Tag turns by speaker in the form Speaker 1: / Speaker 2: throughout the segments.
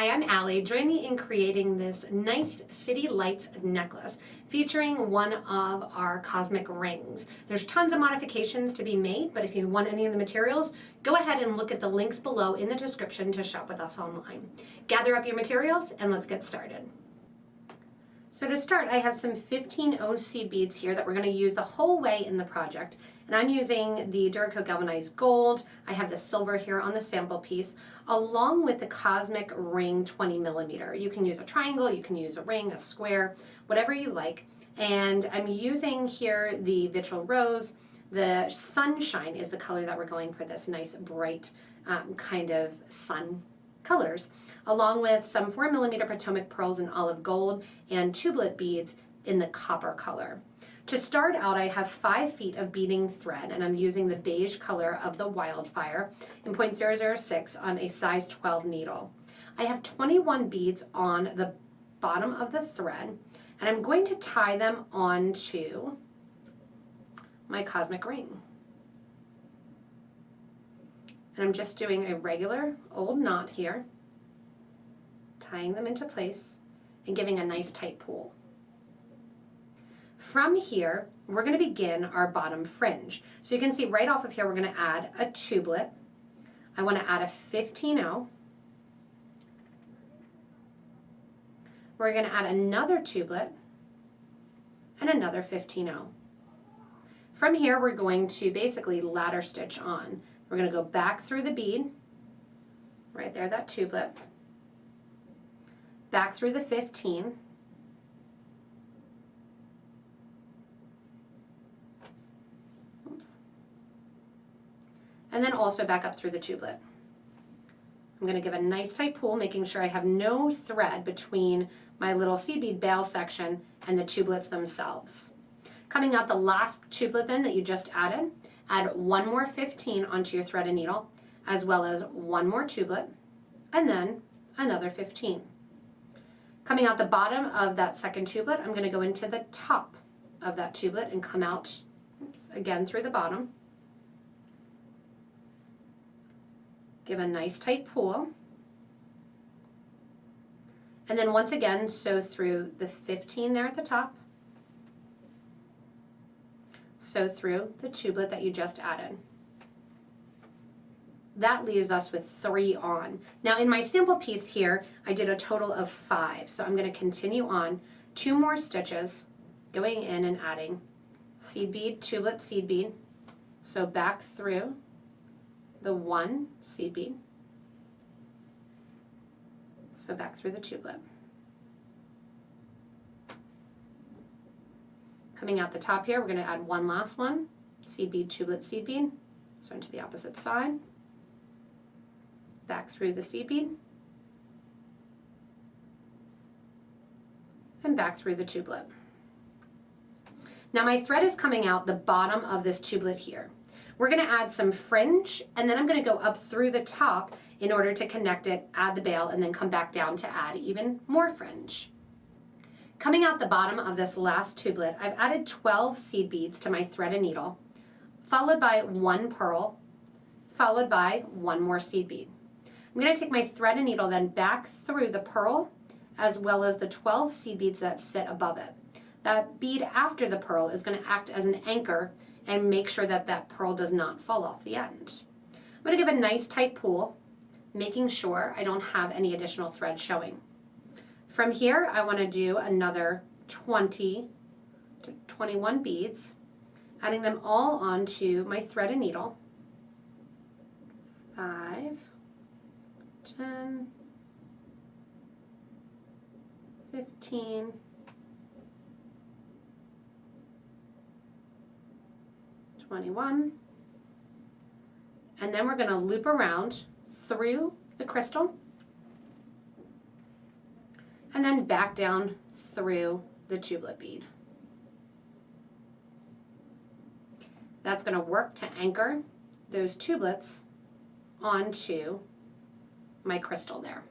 Speaker 1: Hi, I'm Allie. Join me in creating this nice city lights necklace featuring one of our cosmic rings. There's tons of modifications to be made, but if you want any of the materials, go ahead and look at the links below in the description to shop with us online. Gather up your materials and let's get started. So to start, I have some 15-0 seed beads here that we're going to use the whole way in the project. And I'm using the Duracoat Galvanized Gold. I have the silver here on the sample piece, along with the Cosmic Ring 20mm. You can use a triangle, you can use a ring, a square, whatever you like. And I'm using here the Vitrail Rose. The Sunshine is the color that we're going for, this nice bright kind of sun colors, along with some 4mm Potomac pearls in olive gold and Tubelet beads in the copper color. To start out, I have 5 feet of beading thread, and I'm using the beige color of the Wildfire in 0.006 on a size 12 needle. I have 21 beads on the bottom of the thread, and I'm going to tie them onto my cosmic ring. And I'm just doing a regular old knot here, tying them into place and giving a nice tight pull. From here, we're going to begin our bottom fringe. So you can see right off of here, we're going to add a tubelet. I want to add a 15-0. We're going to add another tubelet and another 15-0. From here, we're going to basically ladder stitch on. We're going to go back through the bead, right there, that tubelet, back through the 15, and then also back up through the tubelet. I'm going to give a nice tight pull, making sure I have no thread between my little seed bead bail section and the tubelets themselves. Coming out the last tubelet then that you just added, add one more 15 onto your thread and needle, as well as one more tubelet, and then another 15. Coming out the bottom of that second tubelet, I'm going to go into the top of that tubelet and come out, again through the bottom. Give a nice tight pull. And then once again, sew through the 15 there at the top. Sew through the tubelet that you just added. That leaves us with 3 on. Now in my sample piece here, I did a total of 5. So I'm going to continue on 2 more stitches, going in and adding seed bead, tubelet, seed bead. So back through the 1 seed bead. So back through the tubelet. Coming out the top here, we're going to add 1 last one, seed bead, tubelet, seed bead. So into the opposite side, back through the seed bead, and back through the tubelet. Now my thread is coming out the bottom of this tubelet here. We're going to add some fringe, and then I'm going to go up through the top in order to connect it, add the bail, and then come back down to add even more fringe. Coming out the bottom of this last tubelet, I've added 12 seed beads to my thread and needle, followed by 1 pearl, followed by 1 more seed bead. I'm going to take my thread and needle then back through the pearl, as well as the 12 seed beads that sit above it. That bead after the pearl is going to act as an anchor and make sure that that pearl does not fall off the end. I'm going to give a nice tight pull, making sure I don't have any additional thread showing. From here, I want to do another 20 to 21 beads, adding them all onto my thread and needle. 5, 10, 15, 21, and then we're going to loop around through the crystal and then back down through the tubelet bead. That's going to work to anchor those tubelets onto my crystal there.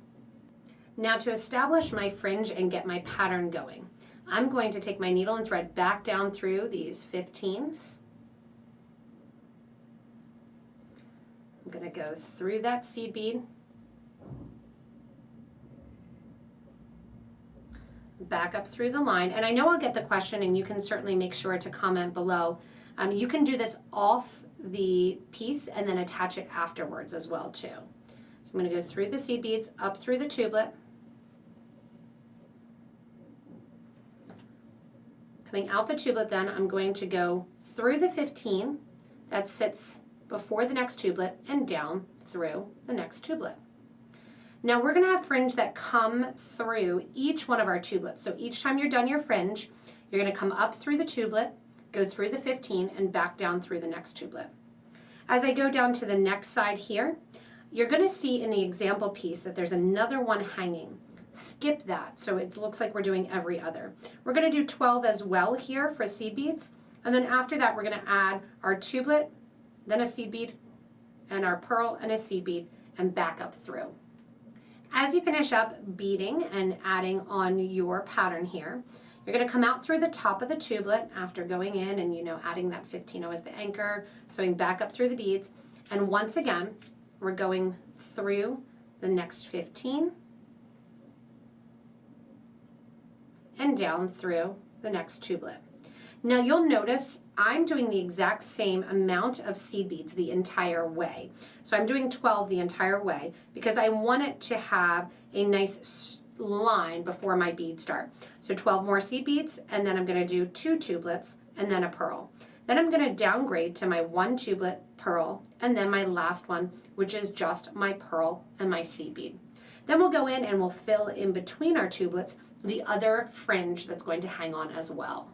Speaker 1: Now to establish my fringe and get my pattern going, I'm going to take my needle and thread back down through these 15s. I'm going to go through that seed bead, back up through the line. And I know I'll get the question, and you can certainly make sure to comment below. You can do this off the piece and then attach it afterwards as well too. So I'm going to go through the seed beads, up through the tubelet. Coming out the tubelet, then I'm going to go through the 15 that sits before the next tubelet and down through the next tubelet. Now we're going to have fringe that come through each one of our tubelets. So each time you're done your fringe, you're going to come up through the tubelet, go through the 15, and back down through the next tubelet. As I go down to the next side here, you're going to see in the example piece that there's another one hanging. Skip that, so it looks like we're doing every other. We're going to do 12 as well here for seed beads, and then after that we're going to add our tubelet, then a seed bead, and our pearl and a seed bead, and back up through. As you finish up beading and adding on your pattern here, you're going to come out through the top of the tubelet after going in and adding that 15-0 as the anchor, sewing back up through the beads, and once again we're going through the next 15 and down through the next tubelet. Now you'll notice I'm doing the exact same amount of seed beads the entire way. So I'm doing 12 the entire way because I want it to have a nice line before my beads start. So 12 more seed beads, and then I'm going to do 2 tubelets and then a pearl. Then I'm going to downgrade to my 1 tublet, pearl, and then my last one, which is just my pearl and my seed bead. Then we'll go in and we'll fill in between our tubelets the other fringe that's going to hang on as well.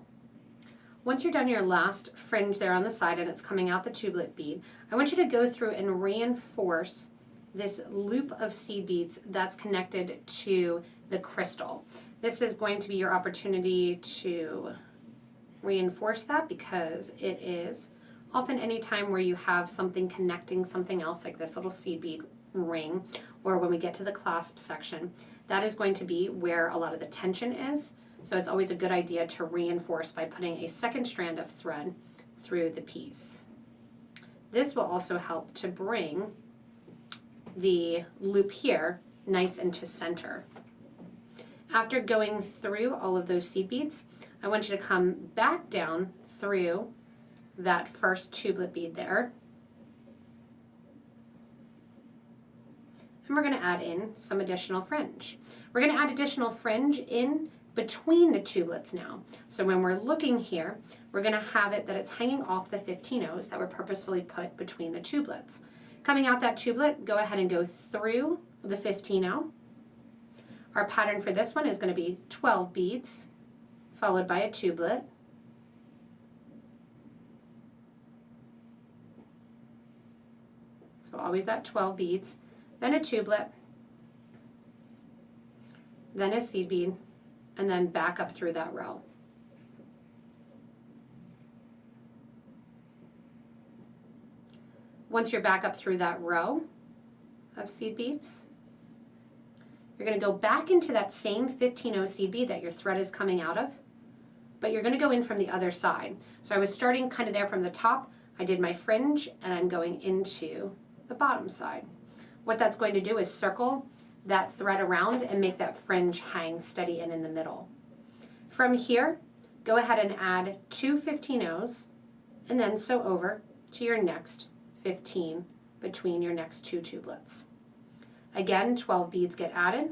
Speaker 1: Once you're done your last fringe there on the side and it's coming out the tubelet bead, I want you to go through and reinforce this loop of seed beads that's connected to the crystal. This is going to be your opportunity to reinforce that because it is often any time where you have something connecting something else like this little seed bead ring, or when we get to the clasp section, that is going to be where a lot of the tension is. So it's always a good idea to reinforce by putting a second strand of thread through the piece. This will also help to bring the loop here nice into center. After going through all of those seed beads, I want you to come back down through that first tubelet bead there. And we're going to add in some additional fringe. We're going to add additional fringe in between the tubelets now. So when we're looking here, we're going to have it that it's hanging off the 15-0s that were purposefully put between the tubelets. Coming out that tubelet, go ahead and go through the 15-0. Our pattern for this one is going to be 12 beads, followed by a tubelet. So always that 12 beads, then a tubelet, then a seed bead, and then back up through that row. Once you're back up through that row of seed beads, you're going to go back into that same 15-0 seed bead that your thread is coming out of, but you're going to go in from the other side. So I was starting kind of there from the top, I did my fringe, and I'm going into the bottom side. What that's going to do is circle that thread around and make that fringe hang steady and in the middle. From here, go ahead and add 2 15-0s and then sew over to your next 15 between your next 2 tubelets. Again, 12 beads get added.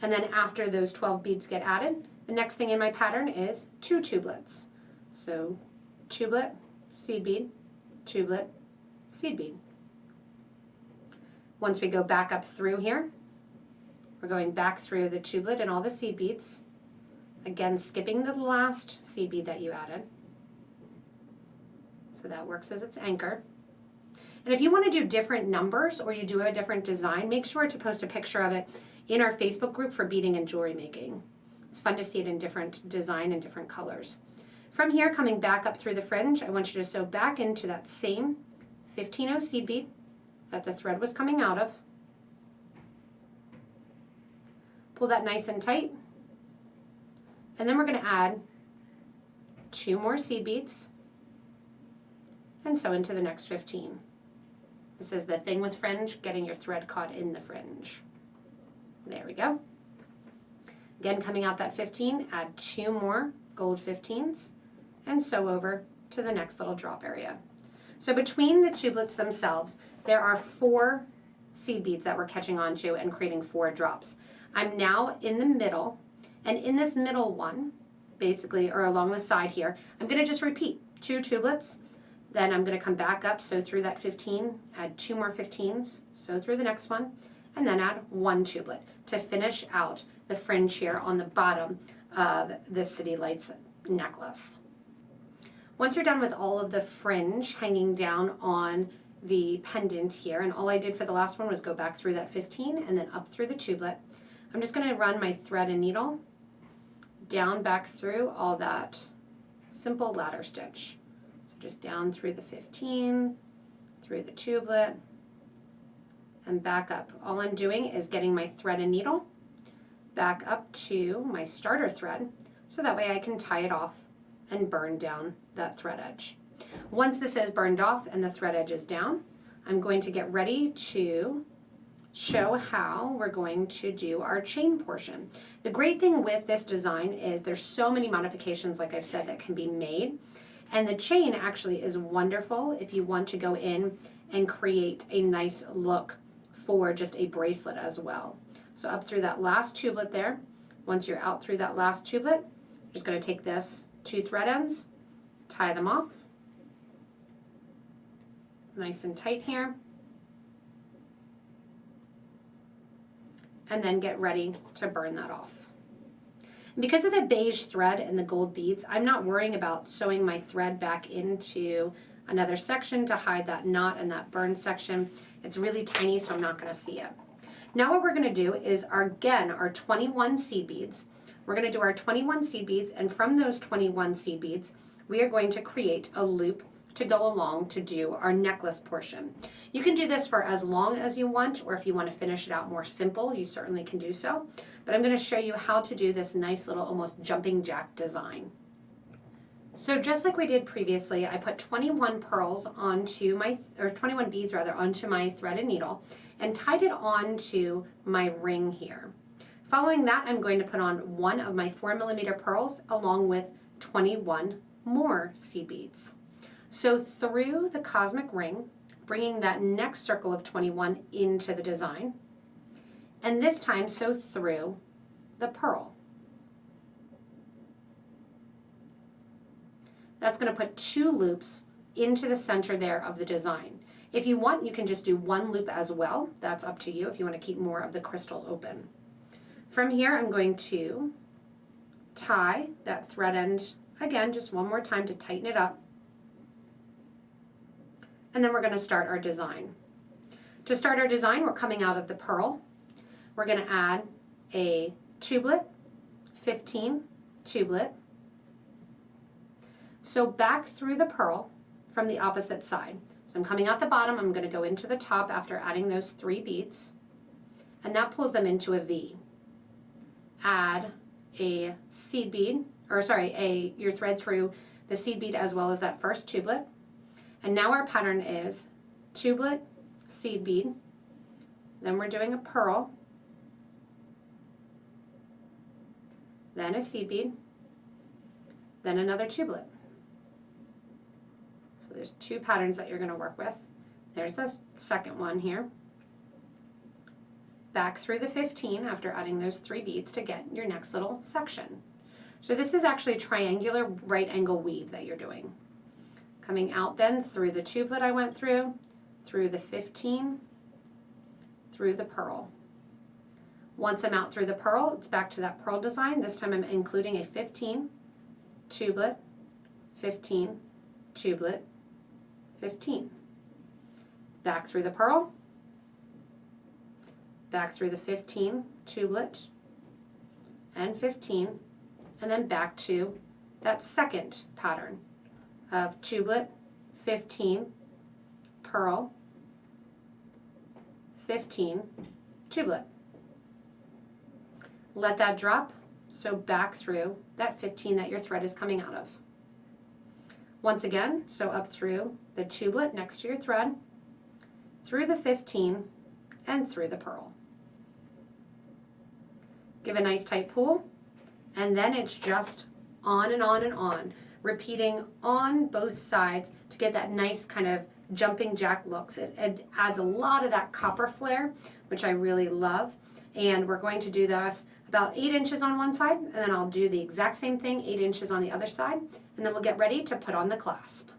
Speaker 1: And then after those 12 beads get added, the next thing in my pattern is 2 tubelets. So tublet, seed bead, tublet, seed bead. Once we go back up through here, we're going back through the tublet and all the seed beads, again skipping the last seed bead that you added. So that works as its anchor. And if you want to do different numbers or you do a different design, make sure to post a picture of it in our Facebook group for beading and jewelry making. It's fun to see it in different design and different colors. From here, coming back up through the fringe, I want you to sew back into that same 15-0 seed bead that the thread was coming out of. Pull that nice and tight. And then we're going to add 2 more seed beads and sew into the next 15. This is the thing with fringe, getting your thread caught in the fringe. There we go. Again, coming out that 15, add 2 more gold 15s and sew over to the next little drop area. So between the tubelets themselves, there are 4 seed beads that we're catching onto and creating 4 drops. I'm now in the middle, and in this middle one, basically, or along the side here, I'm going to just repeat 2 tubelets. Then I'm going to come back up, sew through that 15, add 2 more 15s, sew through the next one, and then add 1 tublet to finish out the fringe here on the bottom of the City Lights necklace. Once you're done with all of the fringe hanging down on the pendant here, and all I did for the last one was go back through that 15 and then up through the tublet, I'm just going to run my thread and needle down back through all that simple ladder stitch. So just down through the 15, through the tublet, and back up. All I'm doing is getting my thread and needle back up to my starter thread so that way I can tie it off and burn down that thread edge. Once this is burned off and the thread edge is down, I'm going to get ready to show how we're going to do our chain portion. The great thing with this design is there's so many modifications, like I've said, that can be made. And the chain actually is wonderful if you want to go in and create a nice look for just a bracelet as well. So up through that last tublet there, once you're out through that last tublet, you're just going to take this 2 thread ends, tie them off, nice and tight here, and then get ready to burn that off. And because of the beige thread and the gold beads, I'm not worrying about sewing my thread back into another section to hide that knot and that burn section. It's really tiny, so I'm not going to see it. Now what we're going to do is our 21 seed beads. We're going to do our 21 seed beads, and from those 21 seed beads, we are going to create a loop to go along to do our necklace portion. You can do this for as long as you want, or if you want to finish it out more simple, you certainly can do so. But I'm going to show you how to do this nice little almost jumping jack design. So just like we did previously, I put 21 pearls onto my, or 21 beads rather, onto my thread and needle and tied it onto my ring here. Following that, I'm going to put on one of my 4mm pearls along with 21 more seed beads. So through the cosmic ring, bringing that next circle of 21 into the design, and this time sew through the pearl. That's going to put 2 loops into the center there of the design. If you want, you can just do 1 loop as well. That's up to you if you want to keep more of the crystal open. From here, I'm going to tie that thread end again, just one more time to tighten it up. And then we're going to start our design. To start our design, we're coming out of the pearl. We're going to add a tubelet, 15 tubelet. So back through the pearl from the opposite side. So I'm coming out the bottom, I'm going to go into the top after adding those 3 beads, and that pulls them into a V. Add a seed bead, or sorry, your thread through the seed bead as well as that first tubelet. And now our pattern is tubelet, seed bead, then we're doing a pearl, then a seed bead, then another tubelet. So there's 2 patterns that you're going to work with. There's the second one here. Back through the 15 after adding those 3 beads to get your next little section. So this is actually a triangular right angle weave that you're doing. Coming out then through the tubelet I went through the 15, through the pearl. Once I'm out through the pearl, it's back to that pearl design. This time I'm including a 15, tubelet, 15, tubelet, 15. Back through the pearl, back through the 15, tubelet, and 15, and then back to that second pattern of tubelet, 15, pearl, 15, tubelet. Let that drop, so back through that 15 that your thread is coming out of. Once again, so up through the tubelet next to your thread, through the 15, and through the pearl. Give a nice tight pull, and then it's just on and on and on, repeating on both sides to get that nice kind of jumping jack looks. It adds a lot of that copper flare, which I really love. And we're going to do this about 8 inches on one side, and then I'll do the exact same thing, 8 inches on the other side, and then we'll get ready to put on the clasp.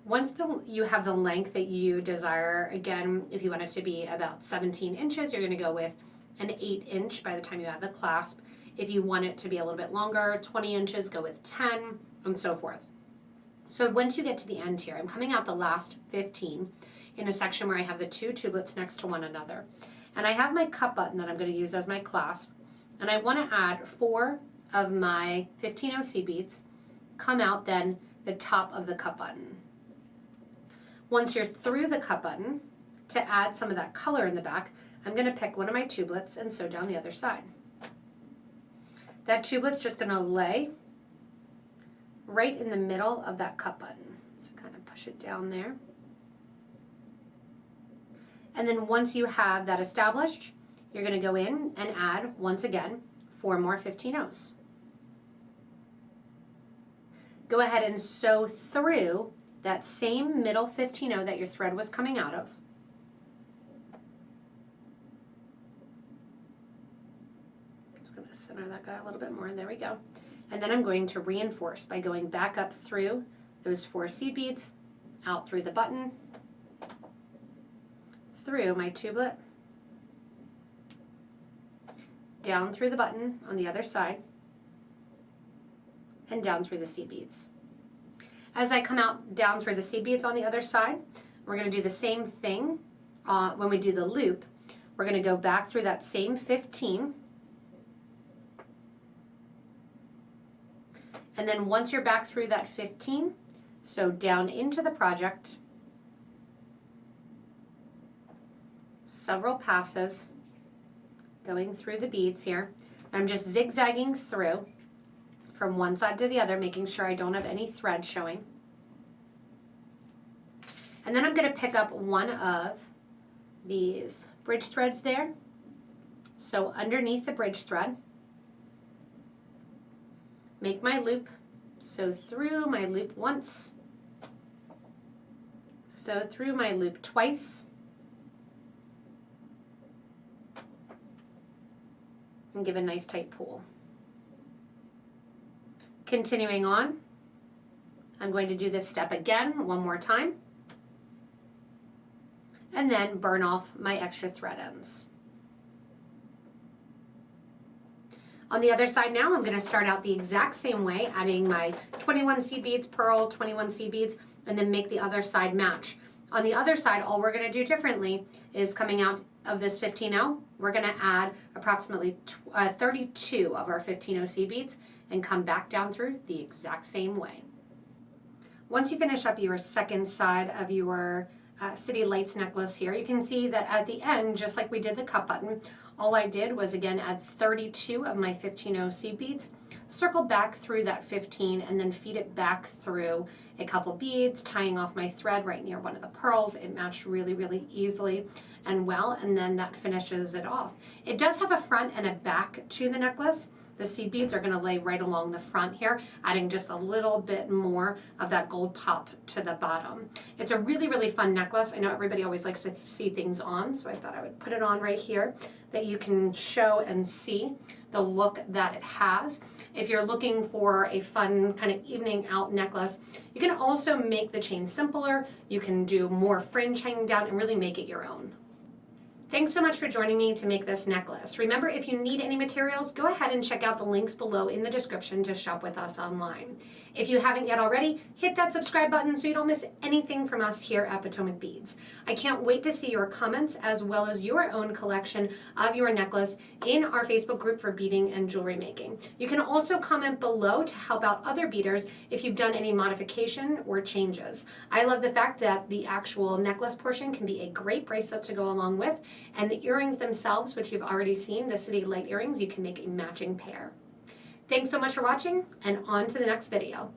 Speaker 1: Once you have the length that you desire, again, if you want it to be about 17 inches, you're going to go with an 8 inch by the time you add the clasp. If you want it to be a little bit longer, 20 inches, go with 10, and so forth. So once you get to the end here, I'm coming out the last 15 in a section where I have the 2 tubelets next to one another. And I have my cup button that I'm going to use as my clasp, and I want to add 4 of my 15-0 seed beads, come out then the top of the cup button. Once you're through the cup button, to add some of that color in the back, I'm going to pick one of my tubelets and sew down the other side. That tubelet's just going to lay right in the middle of that cup button. So kind of push it down there. And then once you have that established, you're going to go in and add, once again, 4 more 15-0s. Go ahead and sew through that same middle 15-0 that your thread was coming out of. Just going to center that guy a little bit more. There we go. And then I'm going to reinforce by going back up through those 4 seed beads, out through the button, through my tubelet, down through the button on the other side, and down through the seed beads. As I come out down through the seed beads on the other side, we're going to do the same thing when we do the loop. We're going to go back through that same 15, and then once you're back through that 15, sew down into the project, several passes, going through the beads here. I'm just zigzagging through from one side to the other, making sure I don't have any thread showing. And then I'm going to pick up one of these bridge threads there. So underneath the bridge thread, make my loop, sew through my loop once, sew through my loop twice, and give a nice tight pull. Continuing on, I'm going to do this step again one more time, and then burn off my extra thread ends. On the other side now, I'm going to start out the exact same way, adding my 21 seed beads, pearl, 21 seed beads, and then make the other side match. On the other side, all we're going to do differently is coming out of this 15-0, we're going to add approximately 32 of our 15-0 seed beads and come back down through the exact same way. Once you finish up your second side of your City Lights necklace here, you can see that at the end, just like we did the cup button, all I did was again add 32 of my 15-0 seed beads, circle back through that 15, and then feed it back through a couple beads, tying off my thread right near one of the pearls. It matched really, really easily and well, and then that finishes it off. It does have a front and a back to the necklace. The seed beads are going to lay right along the front here, adding just a little bit more of that gold pop to the bottom. It's a really, really fun necklace. I know everybody always likes to see things on, so I thought I would put it on right here that you can show and see the look that it has. If you're looking for a fun kind of evening out necklace, you can also make the chain simpler. You can do more fringe hanging down and really make it your own. Thanks so much for joining me to make this necklace. Remember, if you need any materials, go ahead and check out the links below in the description to shop with us online. If you haven't yet already, hit that subscribe button so you don't miss anything from us here at Potomac Beads. I can't wait to see your comments as well as your own collection of your necklace in our Facebook group for beading and jewelry making. You can also comment below to help out other beaders if you've done any modification or changes. I love the fact that the actual necklace portion can be a great bracelet to go along with, and the earrings themselves, which you've already seen, the City Light earrings, you can make a matching pair. Thanks so much for watching, and on to the next video.